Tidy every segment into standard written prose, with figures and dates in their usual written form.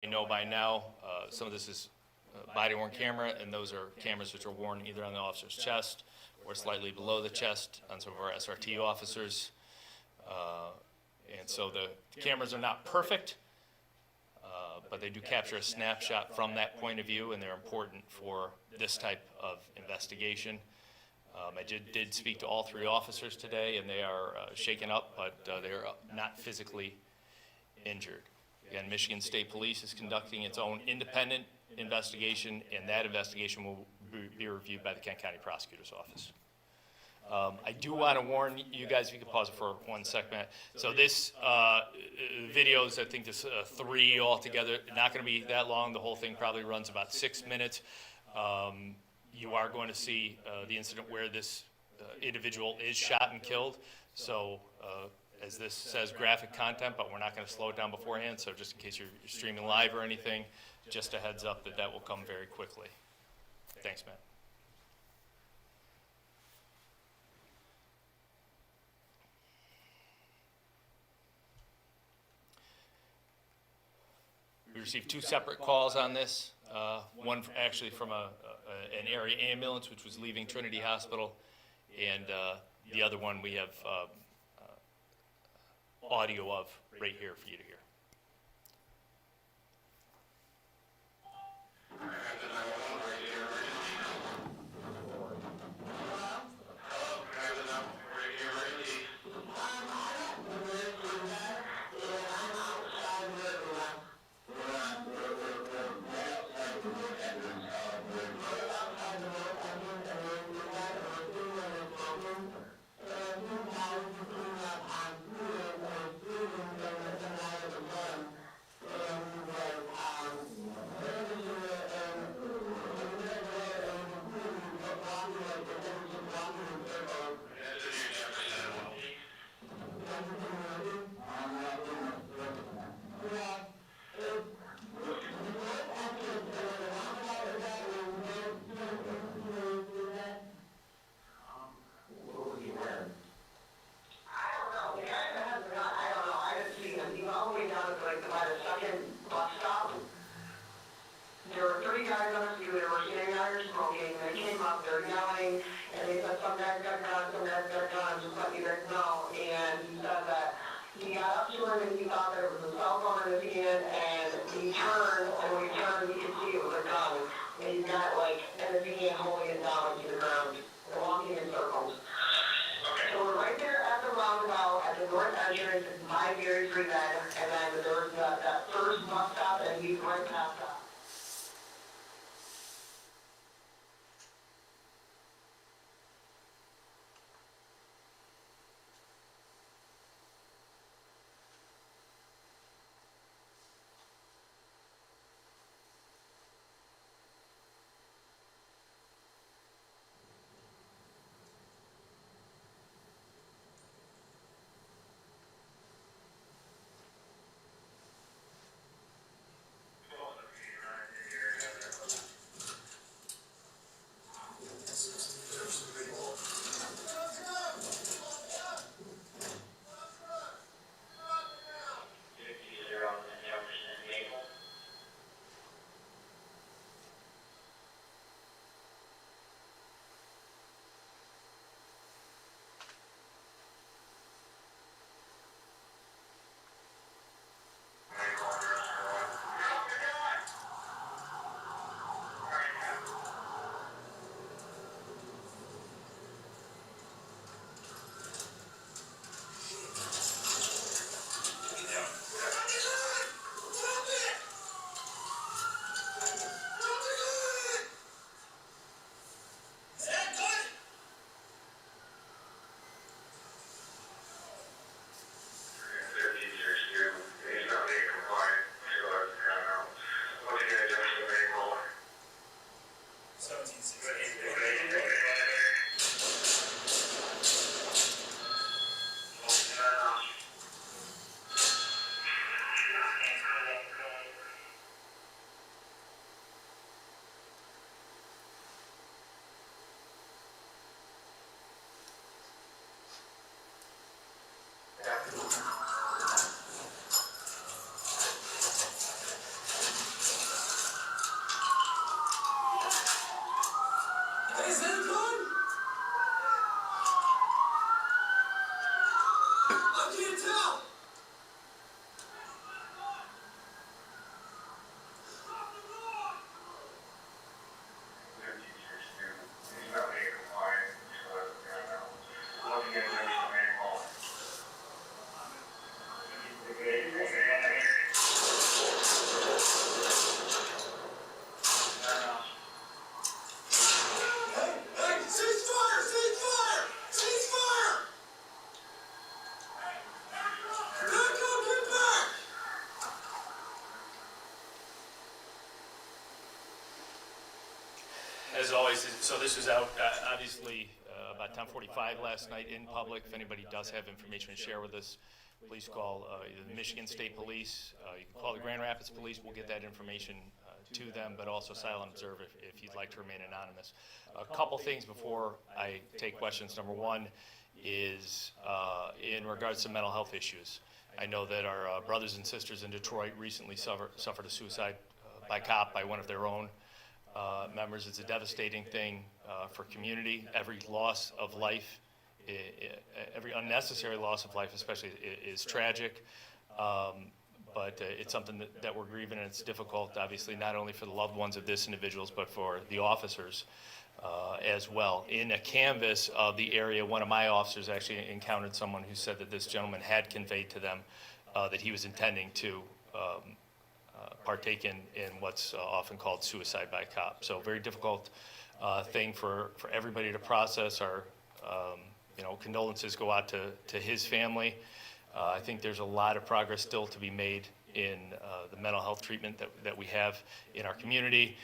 You know by now, some of this is body-worn camera, and those are cameras which are worn either on the officer's chest or slightly below the chest on some of our SRT officers. And so the cameras are not perfect, but they do capture a snapshot from that point of view, and they're important for this type of investigation. I did speak to all three officers today, and they are shaken up, but they are not physically injured. Again, Michigan State Police is conducting its own independent investigation, and that investigation will be reviewed by the Kent County Prosecutor's Office. I do want to warn you guys, if you could pause it for 1 second. So this videos, I think there's 3 altogether, not going to be that long. The whole thing probably runs about 6 minutes. You are going to see the incident where this individual is shot and killed. So as this says, graphic content, but we're not going to slow it down beforehand. So just in case you're streaming live or anything, just a heads up that will come very quickly. Thanks, Matt. We received 2 separate calls on this. One actually from an area ambulance which was leaving Trinity Hospital, and the other one we have audio of right here for you to hear. I can't tell. Hey, ceasefire! Ceasefire! Ceasefire! Back up, get back! As always, so this was out, obviously, about 10:45 last night in public. If anybody does have information to share with us, please call either the Michigan State Police, you can call the Grand Rapids Police, we'll get that information to them, but also Silent Observe if you'd like to remain anonymous. A couple things before I take questions. Number one is in regards to mental health issues. I know that our brothers and sisters in Detroit recently suffered a suicide by cop by one of their own members. It's a devastating thing for community. Every loss of life, every unnecessary loss of life especially, is tragic. But it's something that we're grieving, and it's difficult, obviously, not only for the loved ones of this individuals, but for the officers as well. In a canvass of the area, one of my officers actually encountered someone who said that this gentleman had conveyed to them that he was intending to partake in what's often called suicide by cop. So very difficult thing for everybody to process. Our condolences go out to his family. I think there's a lot of progress still to be made in the mental health treatment that we have in our community,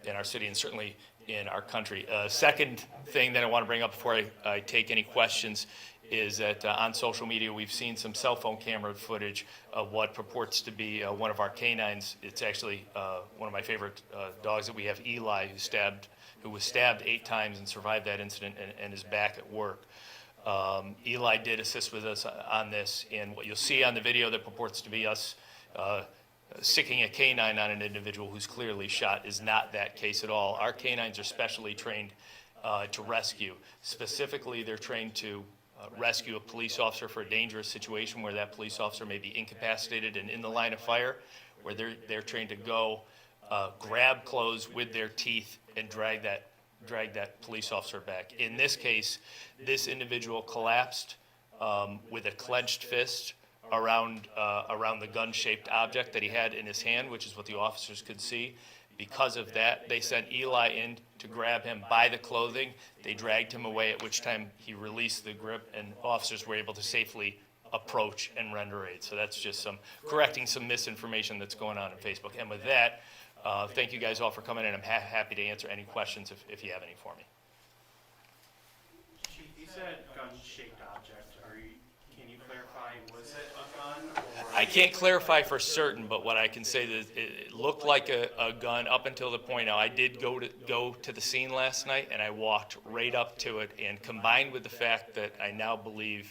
in our city, and certainly in our country. Second thing that I want to bring up before I take any questions is that on social media we've seen some cell phone camera footage of what purports to be one of our canines. It's actually one of my favorite dogs that we have, Eli, who was stabbed 8 times and survived that incident and is back at work. Eli did assist with us on this, and what you'll see on the video that purports to be us sicking a canine on an individual who's clearly shot is not that case at all. Our canines are specially trained to rescue. Specifically, they're trained to rescue a police officer for a dangerous situation where that police officer may be incapacitated and in the line of fire, where they're trained to go grab clothes with their teeth and drag that police officer back. In this case, this individual collapsed with a clenched fist around the gun-shaped object that he had in his hand, which is what the officers could see. Because of that, they sent Eli in to grab him by the clothing. They dragged him away, at which time he released the grip, and officers were able to safely approach and render aid. So that's just correcting some misinformation that's going on Facebook. And with that, thank you guys all for coming in. I'm happy to answer any questions if you have any for me. Chief, you said gun-shaped object. Can you clarify, was it a gun? Or I can't clarify for certain, but what I can say is it looked like a gun up until the point. Now, I did go to the scene last night, and I walked right up to it, and combined with the fact that I now believe,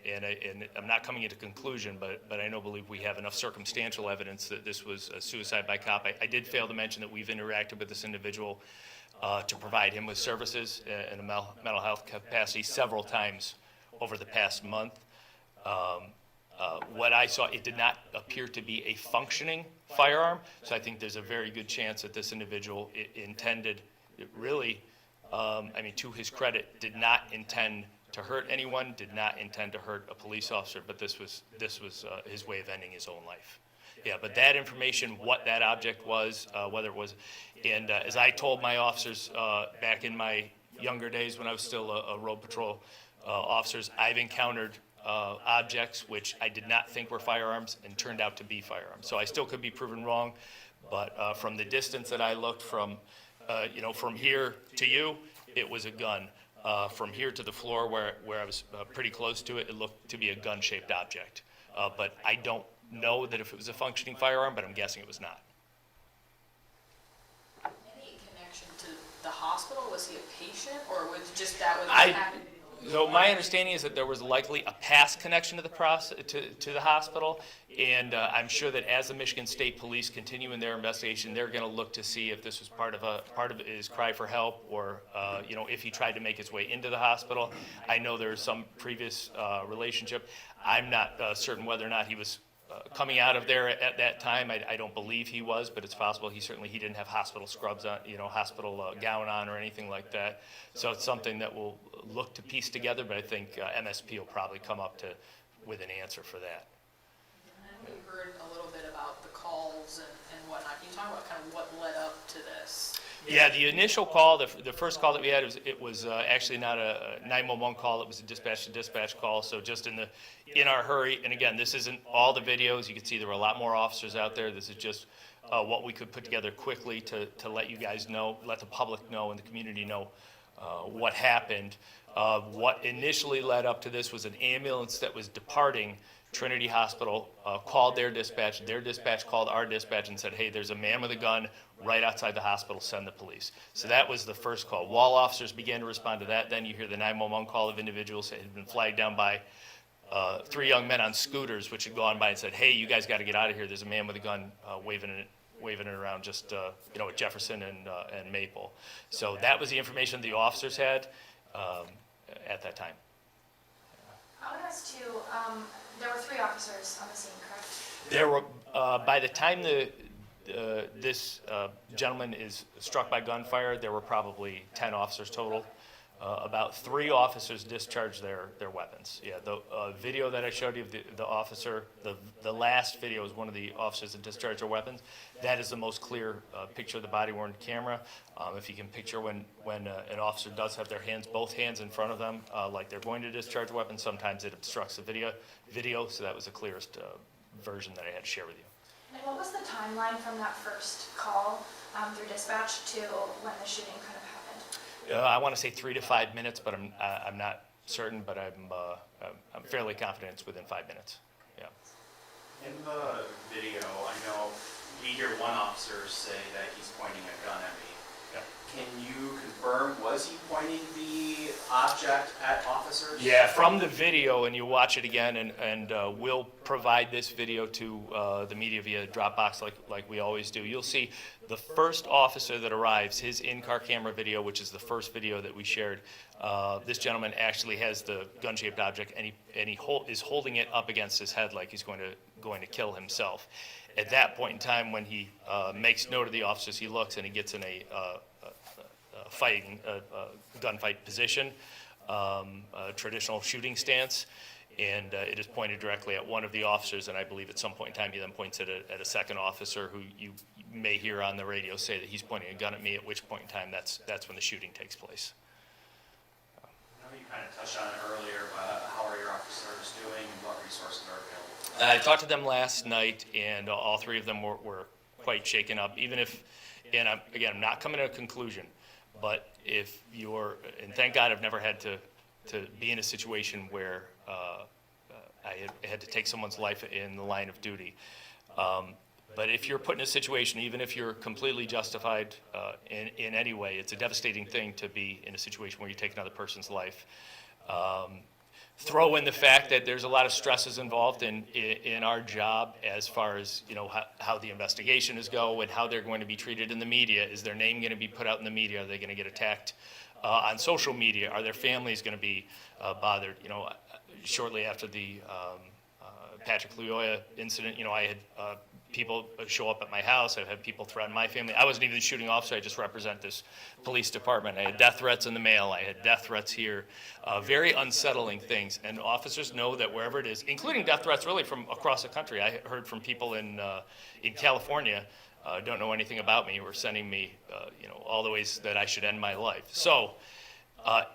and I'm not coming into conclusion, but I believe we have enough circumstantial evidence that this was a suicide by cop. I did fail to mention that we've interacted with this individual to provide him with services in a mental health capacity several times over the past month. What I saw, it did not appear to be a functioning firearm, so I think there's a very good chance that this individual intended, really, to his credit, did not intend to hurt anyone, did not intend to hurt a police officer, but this was his way of ending his own life. Yeah, but that information, what that object was, whether it was, and as I told my officers back in my younger days when I was still a road patrol officers, I've encountered objects which I did not think were firearms and turned out to be firearms. So I still could be proven wrong, but from the distance that I looked from here to you, it was a gun. From here to the floor where I was pretty close to it, it looked to be a gun-shaped object. But I don't know that if it was a functioning firearm, but I'm guessing it was not. Any connection to the hospital? Was he a patient, or was just that what I- happened? So my understanding is that there was likely a past connection to the to the hospital, and I'm sure that as the Michigan State Police continue in their investigation, they're going to look to see if this was part of his cry for help, or if he tried to make his way into the hospital. I know there's some previous relationship. I'm not certain whether or not he was coming out of there at that time. I don't believe he was, but it's possible. He didn't have hospital scrubs on, hospital gown on or anything like that. So it's something that we'll look to piece together, but I think MSP will probably come up with an answer for that. And we heard a little bit about the calls and whatnot. Can you talk about kind of what led up to this? Yeah, the initial call, the first call that we had, was actually not a 911 call. It was a dispatch-to-dispatch call. So just in our hurry, and again, this isn't all the videos. You can see there were a lot more officers out there. This is just what we could put together quickly to let you guys know, let the public know and the community know what happened. What initially led up to this was an ambulance that was departing Trinity Hospital, called their dispatch. Their dispatch called our dispatch and said, hey, there's a man with a gun right outside the hospital, send the police. So that was the first call. While officers began to respond to that, then you hear the 911 call of individuals that had been flagged down by 3 young men on scooters, which had gone by and said, hey, you guys got to get out of here. There's a man with a gun waving it around just, at Jefferson and Maple. So that was the information the officers had at that time. I would ask too, there were 3 officers on the scene, correct? There were, by the time this gentleman is struck by gunfire, there were probably 10 officers total. About 3 officers discharged their weapons. Yeah, the video that I showed you of the officer, the last video is one of the officers that discharged their weapons. That is the most clear picture of the body-worn camera. If you can picture when an officer does have both hands in front of them, like they're going to discharge a weapon, sometimes it obstructs the video. So that was the clearest version that I had to share with you. And what was the timeline from that first call through dispatch to when the shooting kind of happened? I want to say 3 to 5 minutes, but I'm not certain, but I'm fairly confident it's within 5 minutes. Yeah. In the video, I know we hear one officer say that he's pointing a gun at me. Yeah. Can you confirm, was he pointing the object at officers? Yeah, from the video, and you watch it again, and we'll provide this video to the media via Dropbox like we always do. You'll see the first officer that arrives, his in-car camera video, which is the first video that we shared. This gentleman actually has the gun-shaped object, and he is holding it up against his head like he's going to kill himself. At that point in time, when he makes note of the officers, he looks and he gets in a gunfight position, a traditional shooting stance, and it is pointed directly at one of the officers, and I believe at some point in time he then points it at a second officer who you may hear on the radio say that he's pointing a gun at me, at which point in time that's when the shooting takes place. I know you kind of touched on it earlier, but how are your officers doing and what resources are available? I talked to them last night, and all 3 of them were quite shaken up, and I'm not coming to a conclusion, but if and thank God I've never had to be in a situation where I had to take someone's life in the line of duty. But if you're put in a situation, even if you're completely justified in any way, it's a devastating thing to be in a situation where you take another person's life. Throw in the fact that there's a lot of stresses involved in our job as far as how the investigation is go and how they're going to be treated in the media. Is their name going to be put out in the media? Are they going to get attacked on social media? Are their families going to be bothered? Shortly after the Patrick Luoya incident, I had people show up at my house. I've had people threaten my family. I wasn't even the shooting officer. I just represent this police department. I had death threats in the mail. I had death threats here. Very unsettling things. And officers know that wherever it is, including death threats really from across the country. I heard from people in California, don't know anything about me, were sending me, all the ways that I should end my life. So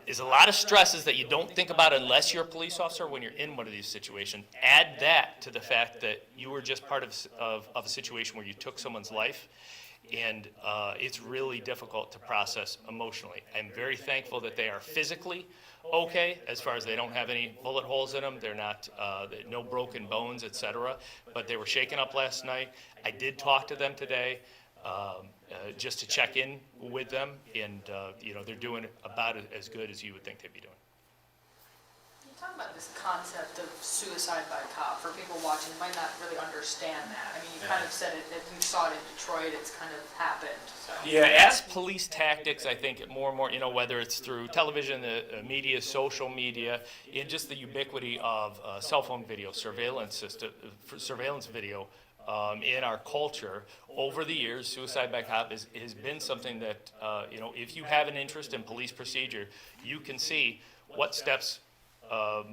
there's a lot of stresses that you don't think about unless you're a police officer when you're in one of these situations. Add that to the fact that you were just part of a situation where you took someone's life, and it's really difficult to process emotionally. I'm very thankful that they are physically okay, as far as they don't have any bullet holes in them. They're not, no broken bones, etc. But they were shaken up last night. I did talk to them today. Just to check in with them, and they're doing about as good as you would think they'd be doing. you talk about this concept of suicide by cop for people watching who might not really understand that? I mean, you kind of said it, that you saw it in Detroit, it's kind of happened, so. Yeah, as police tactics, I think more and more, whether it's through television, the media, social media, and just the ubiquity of cell phone video, surveillance system, surveillance video in our culture, over the years, suicide by cop has been something that, if you have an interest in police procedure, you can see what steps are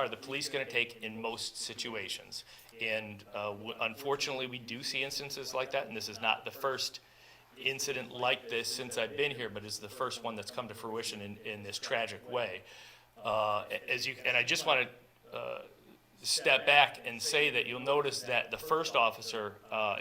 the police going to take in most situations. And unfortunately, we do see instances like that, and this is not the first incident like this since I've been here, but it's the first one that's come to fruition in this tragic way. And I just want to step back and say that you'll notice that the first officer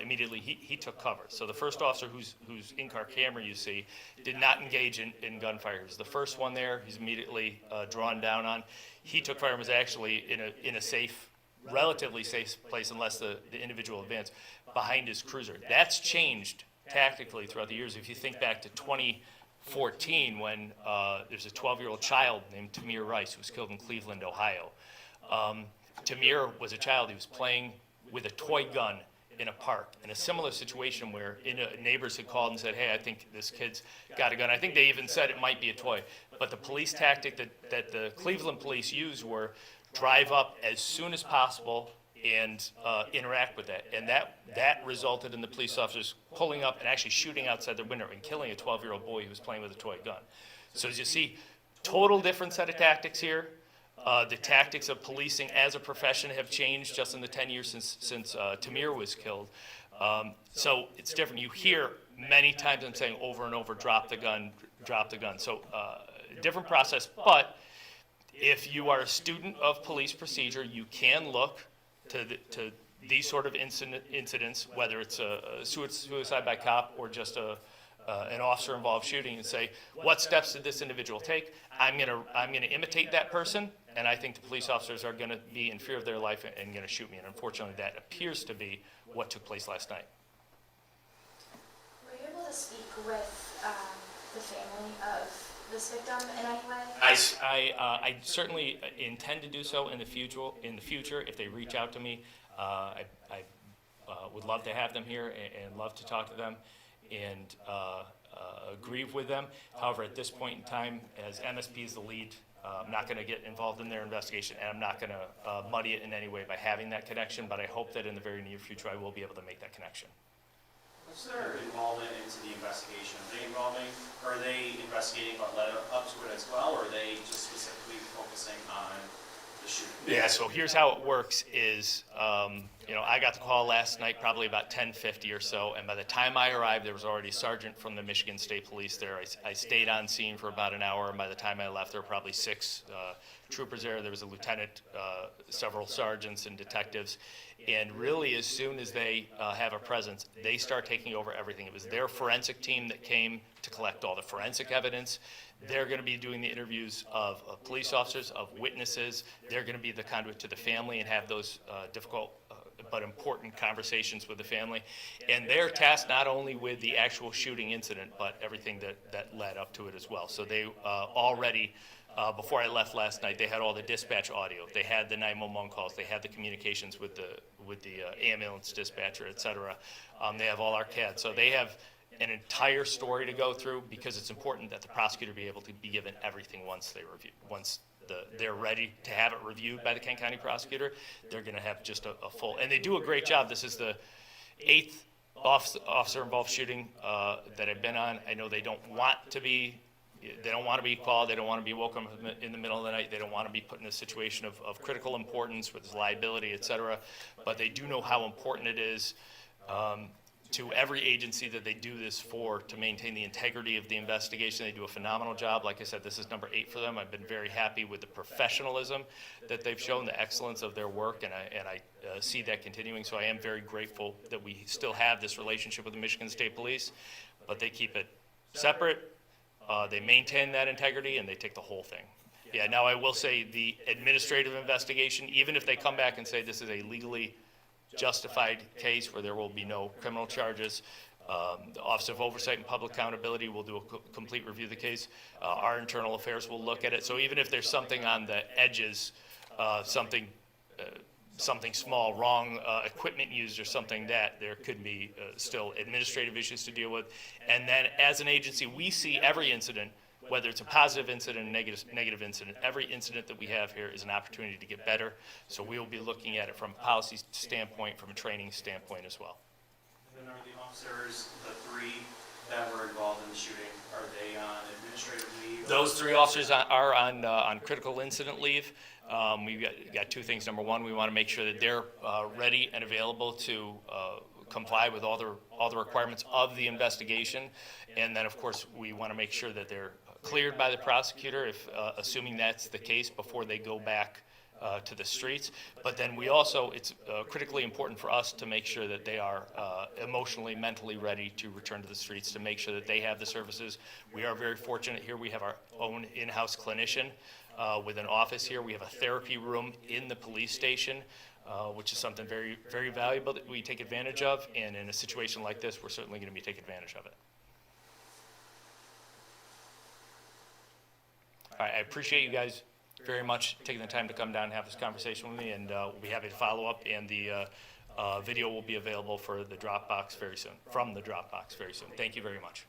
immediately he took cover. So the first officer whose in-car camera you see did not engage in gunfire. He was the first one there. He's immediately drawn down on. He took fire and was actually in a safe, relatively safe place, unless the individual advanced behind his cruiser. That's changed tactically throughout the years. If you think back to 2014, when there's a 12-year-old child named Tamir Rice who was killed in Cleveland, Ohio. Tamir was a child. He was playing with a toy gun in a park, in a similar situation where neighbors had called and said, hey, I think this kid's got a gun. I think they even said it might be a toy. But the police tactic that the Cleveland police used were drive up as soon as possible and interact with that. And that resulted in the police officers pulling up and actually shooting outside their window and killing a 12-year-old boy who was playing with a toy gun. So as you see, total different set of tactics here. The tactics of policing as a profession have changed just in the 10 years since Tamir was killed. So it's different. You hear many times I'm saying over and over, drop the gun, drop the gun. So different process, but if you are a student of police procedure, you can look to these sort of incidents, whether it's a suicide by cop or just an officer-involved shooting, and say, what steps did this individual take? I'm gonna imitate that person, and I think the police officers are gonna be in fear of their life and gonna shoot me. And unfortunately, that appears to be what took place last night. Were you able to speak with the family of this victim in any way? I certainly intend to do so in the future. If they reach out to me, I would love to have them here and love to talk to them and grieve with them. However, at this point in time, as MSP is the lead, I'm not going to get involved in their investigation, and I'm not going to muddy it in any way by having that connection, but I hope that in the very near future I will be able to make that connection. What's their involvement into the investigation? Are they investigating what led up to it as well, or are they just specifically focusing on the shooting? Yeah, so here's how it works is, I got the call last night, probably about 10:50 or so, and by the time I arrived, there was already a sergeant from the Michigan State Police there. I stayed on scene for about an hour, and by the time I left, there were probably 6 troopers there. There was a lieutenant, several sergeants and detectives, and really as soon as they have a presence, they start taking over everything. It was their forensic team that came to collect all the forensic evidence. They're going to be doing the interviews of police officers, of witnesses. They're going to be the conduit to the family and have those difficult but important conversations with the family. And they're tasked not only with the actual shooting incident, but everything that led up to it as well. So they already, before I left last night, they had all the dispatch audio. They had the 911 calls. They had the communications with the ambulance dispatcher, et cetera. They have all our CAD. So they have an entire story to go through, because it's important that the prosecutor be able to be given everything once they're ready to have it reviewed by the Kent County prosecutor. They're going to have just a full, and they do a great job. This is the 8th officer-involved shooting that I've been on. I know they don't want to be called. They don't want to be woken up in the middle of the night. They don't want to be put in a situation of critical importance with liability, et cetera. But they do know how important it is to every agency that they do this for, to maintain the integrity of the investigation. They do a phenomenal job. Like I said, this is number 8 for them. I've been very happy with the professionalism that they've shown, the excellence of their work, and I see that continuing. So I am very grateful that we still have this relationship with the Michigan State Police, but they keep it separate. They maintain that integrity, and they take the whole thing. Yeah, now I will say the administrative investigation, even if they come back and say this is a legally justified case where there will be no criminal charges, The Office of Oversight and Public Accountability will do a complete review of the case. Our internal affairs will look at it. So even if there's something on the edges, something small, wrong equipment used or something, that there could be still administrative issues to deal with. And then as an agency, we see every incident, whether it's a positive incident, a negative incident, every incident that we have here is an opportunity to get better. So we will be looking at it from a policy standpoint, from a training standpoint as well. Then are the officers, the three that were involved in the shooting, are they on administrative leave? Those 3 officers are on critical incident leave. We've got 2 things. Number one, we want to make sure that they're ready and available to comply with all the requirements of the investigation. And then, of course, we want to make sure that they're cleared by the prosecutor, if assuming that's the case, before they go back to the streets. But then we also, it's critically important for us to make sure that they are emotionally, mentally ready to return to the streets, to make sure that they have the services. We are very fortunate here. We have our own in-house clinician with an office here. We have a therapy room in the police station, which is something very, very valuable that we take advantage of. And in a situation like this, we're certainly going to be taking advantage of it. All right, I appreciate you guys very much taking the time to come down and have this conversation with me, and we'll be happy to follow up, and the video will be available for the Dropbox very soon, from the Dropbox very soon. Thank you very much.